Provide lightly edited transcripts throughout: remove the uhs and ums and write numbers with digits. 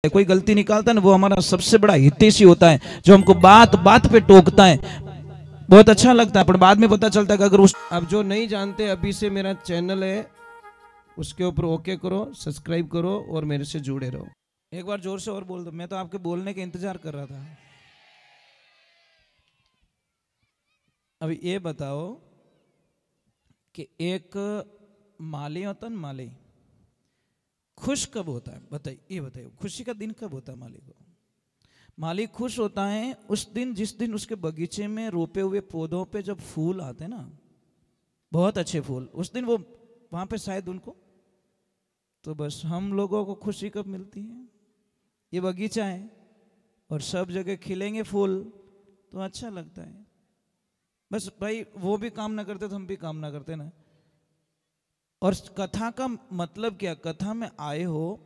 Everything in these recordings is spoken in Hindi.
कोई गलती निकालता है ना, वो हमारा सबसे बड़ा हितैषी होता है, जो हमको बात बात पे टोकता है। बहुत अच्छा लगता है, पर बाद में पता चलता है कि अगर उस अब जो नहीं जानते, अभी से मेरा चैनल है, उसके ऊपर ओके करो, सब्सक्राइब करो और मेरे से जुड़े रहो। एक बार जोर से और बोल दो, मैं तो आपके बोलने के इंतजार कर रहा था। अभी ये बताओ कि एक माली होता है ना, माली खुश कब होता है? बताइए, ये बताइए, खुशी का दिन कब होता है माली को? माली खुश होता है उस दिन जिस दिन उसके बगीचे में रोपे हुए पौधों पे जब फूल आते हैं ना, बहुत अच्छे फूल, उस दिन वो वहां पे शायद उनको, तो बस हम लोगों को खुशी कब मिलती है? ये बगीचा है और सब जगह खिलेंगे फूल तो अच्छा लगता है। बस भाई वो भी काम ना करते तो हम भी काम ना करते ना। और कथा का मतलब क्या? कथा में आए हो,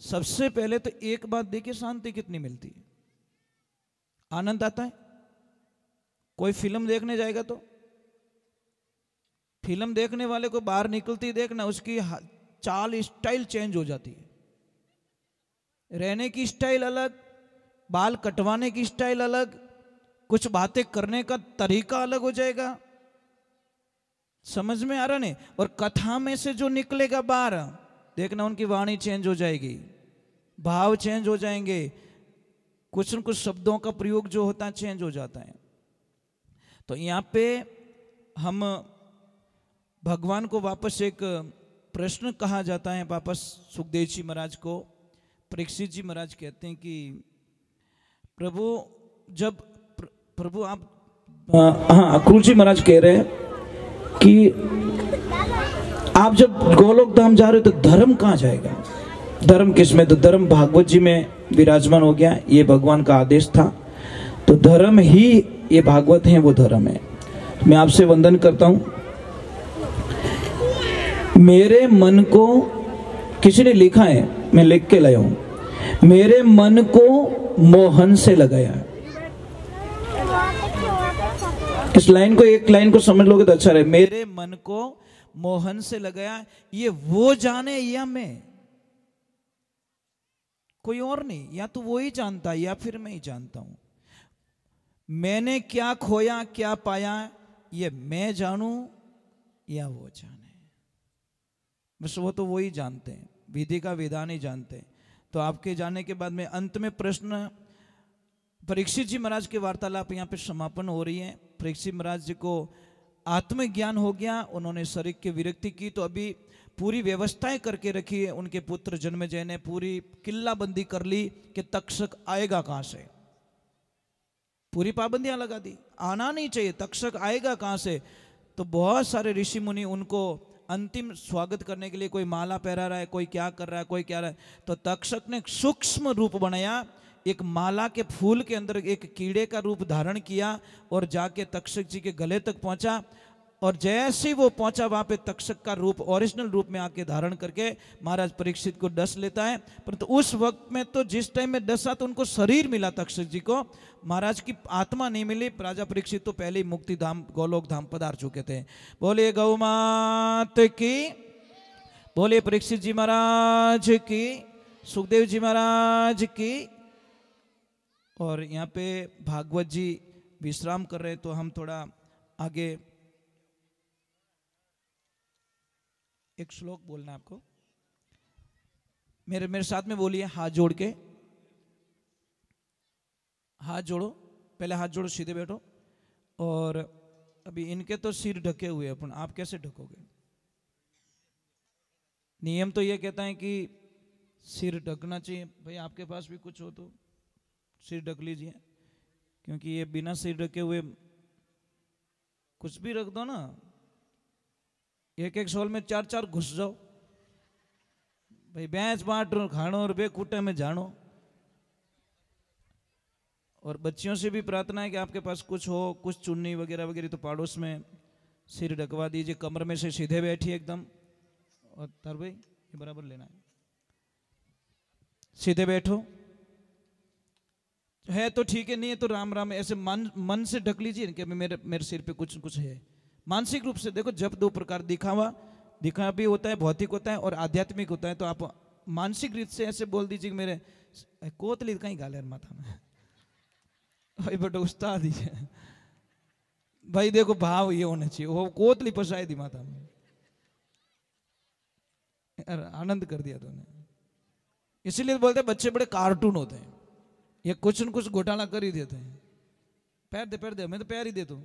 सबसे पहले तो एक बात देखिए, शांति कितनी मिलती है, आनंद आता है। कोई फिल्म देखने जाएगा तो फिल्म देखने वाले को बाहर निकलती देखना, उसकी चाल स्टाइल चेंज हो जाती है, रहने की स्टाइल अलग, बाल कटवाने की स्टाइल अलग, कुछ बातें करने का तरीका अलग हो जाएगा। समझ में आ रहा नहीं? और कथा में से जो निकलेगा बाहर, देखना उनकी वाणी चेंज हो जाएगी, भाव चेंज हो जाएंगे, कुछ न कुछ शब्दों का प्रयोग जो होता है चेंज हो जाता है। तो यहाँ पे हम भगवान को वापस एक प्रश्न कहा जाता है, वापस सुखदेव जी महाराज को परीक्षित जी महाराज कहते हैं कि प्रभु जब प्रभु आप, हाँ अक्रूर जी महाराज कह रहे हैं कि आप जब गोलोक धाम जा रहे हो तो धर्म कहाँ जाएगा? धर्म किस में? तो धर्म भागवत जी में विराजमान हो गया, ये भगवान का आदेश था, तो धर्म ही ये भागवत है, वो धर्म है। मैं आपसे वंदन करता हूं। मेरे मन को किसी ने लिखा है, मैं लिख के लाया हूं, मेरे मन को मोहन से लगाया। इस लाइन को, एक लाइन को समझ लोगे तो अच्छा रहे। मेरे मन को मोहन से लगाया, ये वो जाने या मैं, कोई और नहीं, या तो वो ही जानता है या फिर मैं ही जानता हूं। मैंने क्या खोया क्या पाया, ये मैं जानूं या वो जाने, बस वो तो वो ही जानते हैं, विधि का विधान ही जानते हैं। तो आपके जाने के बाद में अंत में प्रश्न, परीक्षित जी महाराज के वार्तालाप यहाँ पे समापन हो रही है। परीक्षित महाराज जी को आत्मज्ञान हो गया, उन्होंने शरीर की विरक्ति की, तो अभी पूरी व्यवस्थाएं करके रखी है। उनके पुत्र जन्मेजय ने पूरी किल्लाबंदी कर ली कि तक्षक आएगा कहां से, पूरी पाबंदियां लगा दी, आना नहीं चाहिए, तक्षक आएगा कहां से। तो बहुत सारे ऋषि मुनि उनको अंतिम स्वागत करने के लिए, कोई माला पहरा रहा है, कोई क्या कर रहा है, कोई क्या रहा है, तो तक्षक ने सूक्ष्म रूप बनाया, एक माला के फूल के अंदर एक कीड़े का रूप धारण किया और जाके तक्षक जी के गले तक पहुंचा। और जैसे ही वो पहुंचा, वहां पे तक्षक का रूप ओरिजिनल रूप में आके धारण करके महाराज परीक्षित को डस लेता है। परंतु उस वक्त में तो जिस टाइम में डसा तो उनको शरीर मिला तक्षक जी को, महाराज की आत्मा नहीं मिली। राजा परीक्षित तो पहले ही मुक्ति धाम गोलोक धाम पधार चुके थे। बोले गौ मात की, बोले परीक्षित जी महाराज की, सुखदेव जी महाराज की। और यहाँ पे भागवत जी विश्राम कर रहे, तो हम थोड़ा आगे एक श्लोक बोलना है आपको, मेरे साथ में बोलिए, हाथ जोड़ के, हाथ जोड़ो, पहले हाथ जोड़ो, सीधे बैठो। और अभी इनके तो सिर ढके हुए अपन, आप कैसे ढकोगे? नियम तो ये कहता है कि सिर ढकना चाहिए। भाई आपके पास भी कुछ हो तो सिर ढक लीजिए, क्योंकि ये बिना सिर ढके हुए कुछ भी रख दो ना, एक एक शॉल में चार चार घुस जाओ, भाई भैंस बांट खानो और बे खूटे में जानो। और बच्चियों से भी प्रार्थना है कि आपके पास कुछ हो, कुछ चुन्नी वगैरह वगैरह, तो पड़ोस में सिर ढकवा दीजिए, कमर में से सीधे बैठिए एकदम। और तर भाई ये बराबर लेना है, सीधे बैठो, है तो ठीक है, नहीं है तो राम राम, ऐसे मन से ढक लीजिए कि मेरे सिर पे कुछ कुछ है। मानसिक रूप से देखो, जब दो प्रकार, दिखावा भी होता है, भौतिक होता है और आध्यात्मिक होता है। तो आप मानसिक रीत से ऐसे बोल दीजिए कि मेरे कोतली कहीं गाले माथा में भाई बेटा उस्ताद ही है भाई, देखो भाव ये होना चाहिए, वो कोतली फंसाई दी माथा में, आनंद कर दिया तूने। इसीलिए बोलते हैं बच्चे बड़े कार्टून होते हैं, ये कुछ न कुछ घोटाला कर ही देते हैं। पैर दे, मैं तो पैर ही दे दूं,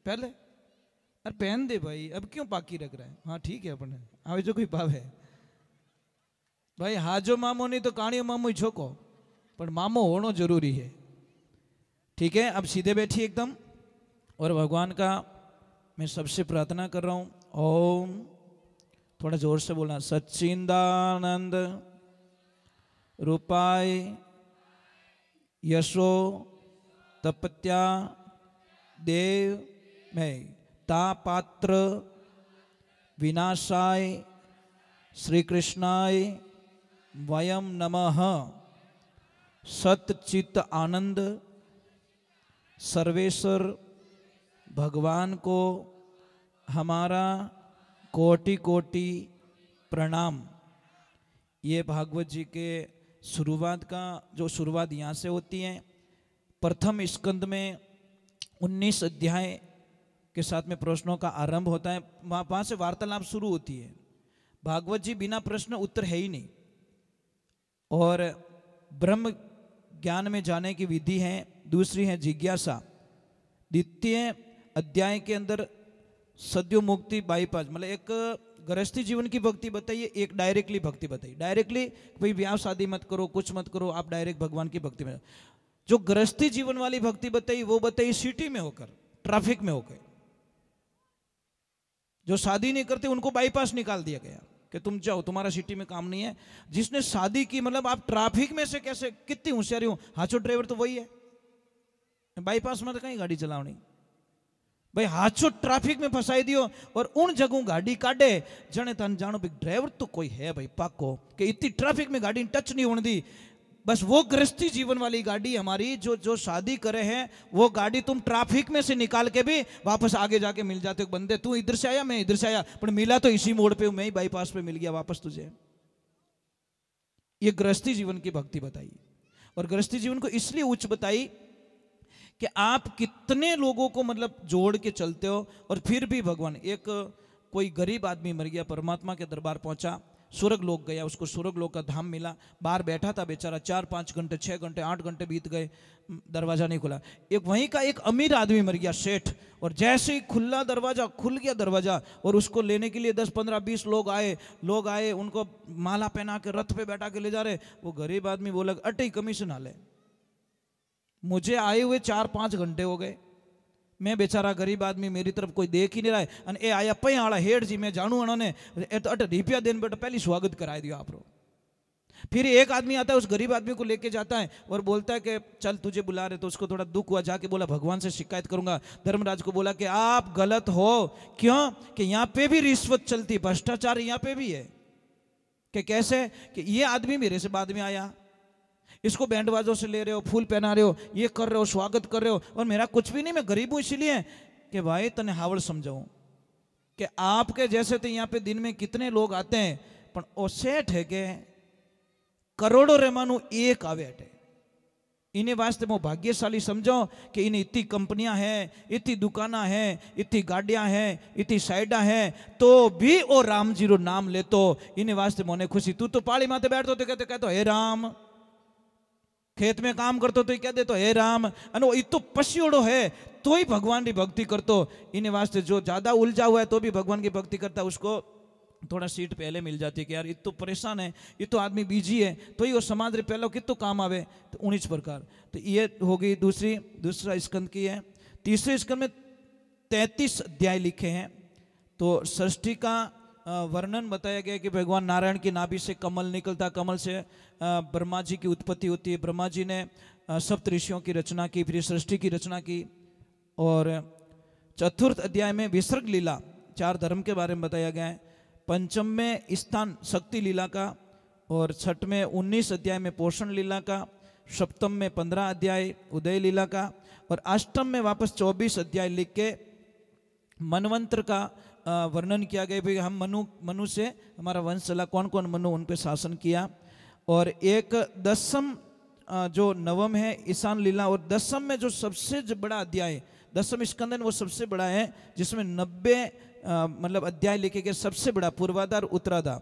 पहले अरे पहन दे भाई, अब क्यों बाकी रख रहा है। हाँ ठीक है, अपने आवे जो कोई पावे भाई, हाजो मामो नहीं तो काणियो मामो ही छोको, पर मामो होना जरूरी है। ठीक है, अब सीधे बैठिए एकदम, और भगवान का मैं सबसे प्रार्थना कर रहा हूं, ओम, थोड़ा जोर से बोलना, सच्चिदानंद रूपाय यशो तपत्या देव में ता पात्र विनाशाय श्री कृष्णाय वयम नमः। सतचित आनंद सर्वेश्वर भगवान को हमारा कोटि कोटि प्रणाम। ये भागवत जी के शुरुआत का जो शुरुआत यहाँ से होती है, प्रथम स्कंद में 19 अध्याय के साथ में प्रश्नों का आरंभ होता है, वहाँ से वार्तालाप शुरू होती है। भागवत जी बिना प्रश्न उत्तर है ही नहीं, और ब्रह्म ज्ञान में जाने की विधि है, दूसरी है जिज्ञासा। द्वितीय अध्याय के अंदर सद्यो मुक्ति बाईपास, मतलब एक गृहस्थी जीवन की भक्ति बताइए, एक डायरेक्टली भक्ति बताइए। डायरेक्टली भाई ब्याह शादी मत करो, कुछ मत करो, आप डायरेक्ट भगवान की भक्ति में। जो गृहस्थी जीवन वाली भक्ति बताइए वो बताइए सिटी में होकर, ट्रैफिक में होकर। जो शादी नहीं करते उनको बाईपास निकाल दिया गया कि तुम जाओ, तुम्हारा सिटी में काम नहीं है। जिसने शादी की, मतलब आप ट्रैफिक में से कैसे, कितनी होशियारी हो, हाचो ड्राइवर तो वही है, बाईपास में तो कहीं गाड़ी चलावनी भाई, हाचो ट्रैफिक में फंसाई दियो, और उन जगहों गाड़ी काटे जने तन जानो भाई ड्राइवर तो कोई है भाई पाको, कि इतनी ट्रैफिक में गाड़ी टच नहीं होने दी। बस वो गृहस्थी जीवन वाली गाड़ी हमारी, जो शादी करे हैं, वो गाड़ी तुम ट्रैफिक में से निकाल के भी वापस आगे जाके मिल जाते हो। बंदे तू इधर से आया, मैं इधर से आया, पर मिला तो इसी मोड़ पे, मैं ही बाईपास पे मिल गया वापस तुझे। ये गृहस्थी जीवन की भक्ति बताई, और गृहस्थी जीवन को इसलिए उच्च बताई कि आप कितने लोगों को मतलब जोड़ के चलते हो, और फिर भी भगवान, एक कोई गरीब आदमी मर गया, परमात्मा के दरबार पहुंचा, स्वर्ग लोक गया, उसको स्वर्ग लोक का धाम मिला, बाहर बैठा था बेचारा, 4-5 घंटे 6 घंटे 8 घंटे बीत गए, दरवाजा नहीं खुला। एक वहीं का एक अमीर आदमी मर गया, सेठ, और जैसे ही खुल गया दरवाजा, और उसको लेने के लिए 10-15-20 लोग आए, उनको माला पहना के रथ पे बैठा के ले जा रहे। वो गरीब आदमी बोला अटे ही कमीशन हाले, मुझे आए हुए 4-5 घंटे हो गए, मैं बेचारा गरीब आदमी, मेरी तरफ कोई देख ही नहीं रहा है, अन ए आया पै आला हेड जी, मैं जानू उन्होंने अट रुपया देने बेटा पहले स्वागत करा दिया आप। फिर एक आदमी आता है, उस गरीब आदमी को लेके जाता है और बोलता है कि चल तुझे बुला रहे, तो उसको थोड़ा दुख हुआ, जाके बोला भगवान से शिकायत करूंगा। धर्मराज को बोला कि आप गलत हो, क्यों कि यहाँ पे भी रिश्वत चलती, भ्रष्टाचार यहाँ पे भी है। कि कैसे, कि ये आदमी मेरे से बाद में आया, इसको बैंड बाजों से ले रहे हो, फूल पहना रहे हो, ये कर रहे हो, स्वागत कर रहे हो, और मेरा कुछ भी नहीं, मैं गरीब हूं। इसीलिए कि भाई तने हावड़ समझाऊं कि आपके जैसे तो यहाँ पे दिन में कितने लोग आते हैं, पर ओ सेठ है के करोड़ों रेमानु एक आवे हटे। इन्हें वास्ते मैं भाग्यशाली समझो कि इन्हें इतनी कंपनियां हैं, इतनी दुकाना हैं, इतनी गाड़ियां हैं, इतनी साइडा हैं, तो भी ओ राम जी रो नाम ले, तो इन्हें वास्ते मोने खुशी। तू तो पाली माते बैठो तो कहते हे राम, खेत में काम करतो तो कह दे तो हे राम, अनो इतो पशियोड़ो है तो ही भगवान की भक्ति करतो। इन्हें वास्ते जो ज्यादा उलझा हुआ है तो भी भगवान की भक्ति करता है, उसको थोड़ा सीट पहले मिल जाती है कि यार इतो परेशान है, ये तो आदमी बिजी है, तो ही वो समाज रे पहले कितो काम आवे। तो 19 प्रकार, तो ये हो गई दूसरा स्कंद की है। तीसरे स्कंद में 33 अध्याय लिखे हैं। तो सृष्टि का वर्णन बताया गया कि भगवान नारायण की नाभि से कमल निकलता, कमल से ब्रह्मा जी की उत्पत्ति होती है, ब्रह्मा जी ने सप्त ऋषियों की रचना की, फिर सृष्टि की रचना की। और चतुर्थ अध्याय में विसर्ग लीला, 4 धर्म के बारे में बताया गया है। पंचम में स्थान शक्ति लीला का, और छठ में 19 अध्याय में पोषण लीला का, सप्तम में 15 अध्याय उदय लीला का, और अष्टम में वापस 24 अध्याय लिख के मनवंतर का वर्णन किया गया। भाई हम मनु से हमारा वंश चला, कौन कौन मनु उन पे शासन किया। और एक दसम जो नवम है ईशान लीला, और दसम में जो सबसे बड़ा अध्याय दसम स्कंद वो सबसे बड़ा है, जिसमें 90 मतलब अध्याय लिखे गए, सबसे बड़ा पूर्वाधार उत्तराधार।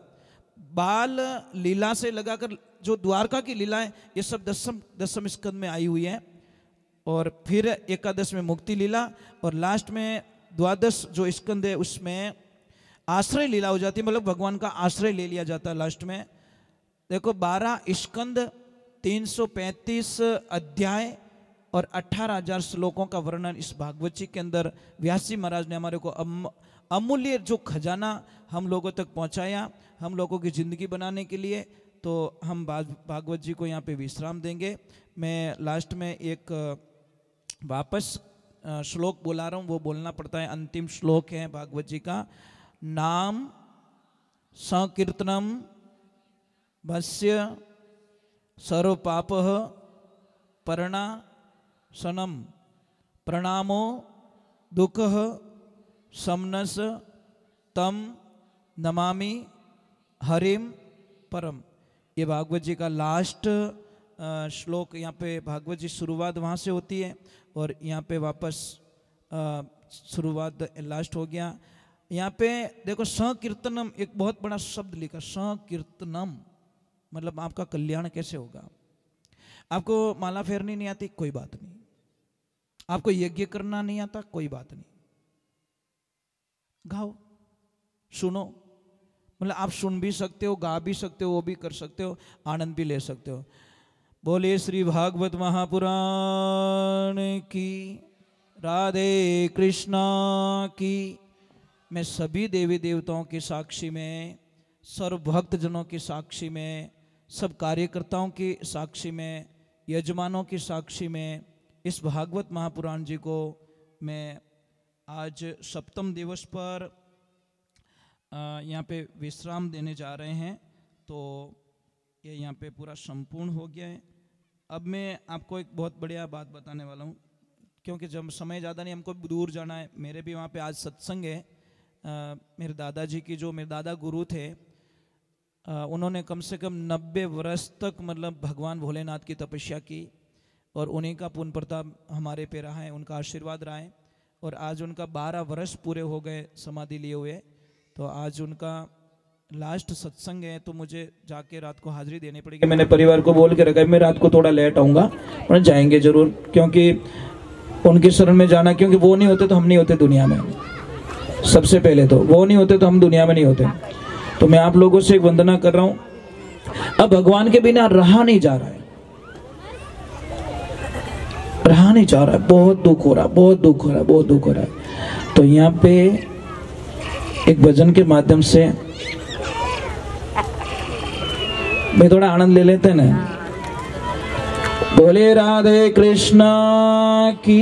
बाल लीला से लगाकर जो द्वारका की लीला है ये सब दसम स्कंद में आई हुई है। और फिर एकादश में मुक्ति लीला, और लास्ट में द्वादश जो स्कंद है उसमें आश्रय लीला हो जाती है, मतलब भगवान का आश्रय ले लिया जाता है लास्ट में। देखो 12 स्कंद, 335 अध्याय और 18,000 श्लोकों का वर्णन इस भागवत जी के अंदर व्यास जी महाराज ने हमारे को अमूल्य जो खजाना हम लोगों तक पहुंचाया, हम लोगों की ज़िंदगी बनाने के लिए। तो हम भागवत जी को यहाँ पे विश्राम देंगे। मैं लास्ट में एक वापस श्लोक बोला रहा हूँ, वो बोलना पड़ता है। अंतिम श्लोक है भागवत जी का, नाम संकीर्तनम भस्य सर्व पापः परणाशनम प्रणामो दुःखः समनस तम नमामि हरिम परम। ये भागवत जी का लास्ट श्लोक। यहाँ पे भागवत जी शुरुआत वहाँ से होती है और यहाँ पे वापस शुरुआत लास्ट हो गया। यहाँ पे देखो संकीर्तनम एक बहुत बड़ा शब्द लिखा, संकीर्तनम मतलब आपका कल्याण कैसे होगा। आपको माला फेरनी नहीं आती, कोई बात नहीं। आपको यज्ञ करना नहीं आता, कोई बात नहीं, गाओ, सुनो, मतलब आप सुन भी सकते हो, गा भी सकते हो, वो भी कर सकते हो, आनंद भी ले सकते हो। बोले श्री भागवत महापुराण की, राधे कृष्णा की। मैं सभी देवी देवताओं के साक्षी में, सर्व भक्त जनों के साक्षी में, सब कार्यकर्ताओं के साक्षी में, यजमानों के साक्षी में इस भागवत महापुराण जी को मैं आज सप्तम दिवस पर यहाँ पे विश्राम देने जा रहे हैं। तो ये यहाँ पे पूरा संपूर्ण हो गया है। अब मैं आपको एक बहुत बढ़िया बात बताने वाला हूँ, क्योंकि जब समय ज़्यादा नहीं, हमको दूर जाना है। मेरे भी वहाँ पे आज सत्संग है। मेरे दादाजी की, जो मेरे दादा गुरु थे, उन्होंने कम से कम 90 वर्ष तक मतलब भगवान भोलेनाथ की तपस्या की, और उन्हीं का पुण्य प्रताप हमारे पे रहा है, उनका आशीर्वाद रहा है। और आज उनका 12 वर्ष पूरे हो गए समाधि लिए हुए। तो आज उनका लास्ट सत्संग है, तो मुझे जाके रात को हाजिरी देनी पड़ेगी। मैंने परिवार को बोल के रखा है, मैं रात को थोड़ा लेट आऊँगा, और जाएंगे जरूर, क्योंकि उनके शरण में जाना, क्योंकि वो नहीं होते तो हम नहीं होते दुनिया में। सबसे पहले तो वो नहीं होते तो हम दुनिया में नहीं होते। तो मैं आप लोगों से एक वंदना कर रहा हूँ। अब भगवान के बिना रहा नहीं जा रहा है, रहा नहीं जा रहा है, बहुत दुख हो रहा, बहुत दुख हो रहा, बहुत दुख हो रहा है। तो यहाँ पे एक भजन के माध्यम से मैं थोड़ा आनंद ले लेते हैं ना। बोले राधे कृष्णा की।